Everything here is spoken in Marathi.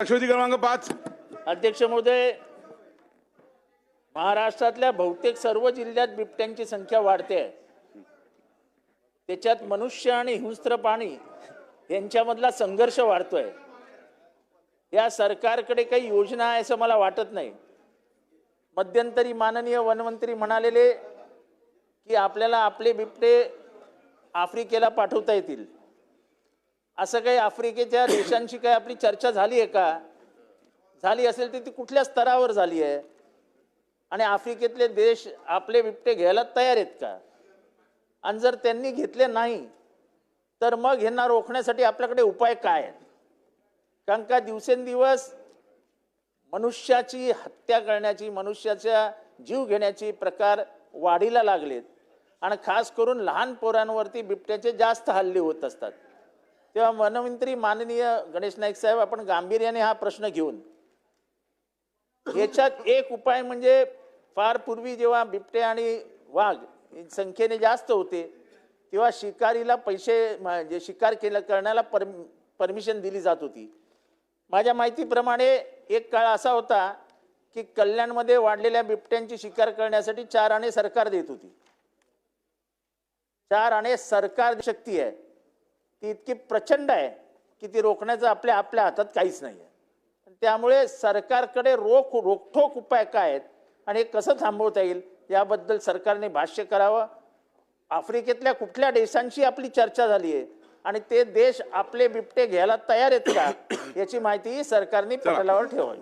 लक्षवेधी क्रमांक 5. अध्यक्ष महोदय, महाराष्ट्रातल्या बहुतेक सर्व जिल्ह्यात बिबट्यांची संख्या वाढते आहे. त्याच्यात मनुष्य आणि हिंस्त्र प्राणी यांच्यामधला संघर्ष वाढतोय. या सरकारकडे काही योजना आहे असं मला वाटत नाही. मध्यंतरी माननीय वनमंत्री म्हणालेले की आपल्याला आपले बिबटे आफ्रिकेला पाठवता येतील. असं काही आफ्रिकेच्या देशांशी काही आपली चर्चा झाली आहे का? झाली असेल तर ती कुठल्या स्तरावर झाली आहे? आणि आफ्रिकेतले देश आपले बिबटे घ्यायला तयार आहेत का? आणि जर त्यांनी घेतले नाही तर मग ह्यांना रोखण्यासाठी आपल्याकडे उपाय काय आहेत? कारण का दिवसेंदिवस मनुष्याची हत्या करण्याची, मनुष्याचा जीव घेण्याची प्रकार वाढीला लागलेत आणि खास करून लहान पोरांवरती बिबट्याचे जास्त हल्ले होत असतात. तेव्हा वनमंत्री माननीय गणेश नाईक साहेब, आपण गांभीर्याने हा प्रश्न घेऊन याच्यात एक उपाय म्हणजे फार पूर्वी जेव्हा बिबटे आणि वाघ संख्येने जास्त होते तेव्हा शिकारीला पैसे म्हणजे शिकार करण्याला परमिशन दिली जात होती. माझ्या माहितीप्रमाणे एक काळ असा होता की कल्याणमध्ये वाढलेल्या बिबट्यांची शिकार करण्यासाठी 4 आणे सरकार देत होती. 4 आणे सरकार शक्ती आहे ती इतकी प्रचंड आहे की ती रोखण्याचं आपल्या हातात काहीच नाही आहे. त्यामुळे सरकारकडे रोखठोक उपाय काय आहेत आणि हे कसं थांबवता येईल याबद्दल सरकारने भाष्य करावं. आफ्रिकेतल्या कुठल्या देशांशी आपली चर्चा झाली आहे आणि ते देश आपले बिबटे घ्यायला तयार आहेत का याची माहिती सरकारने पटलावर ठेवावी.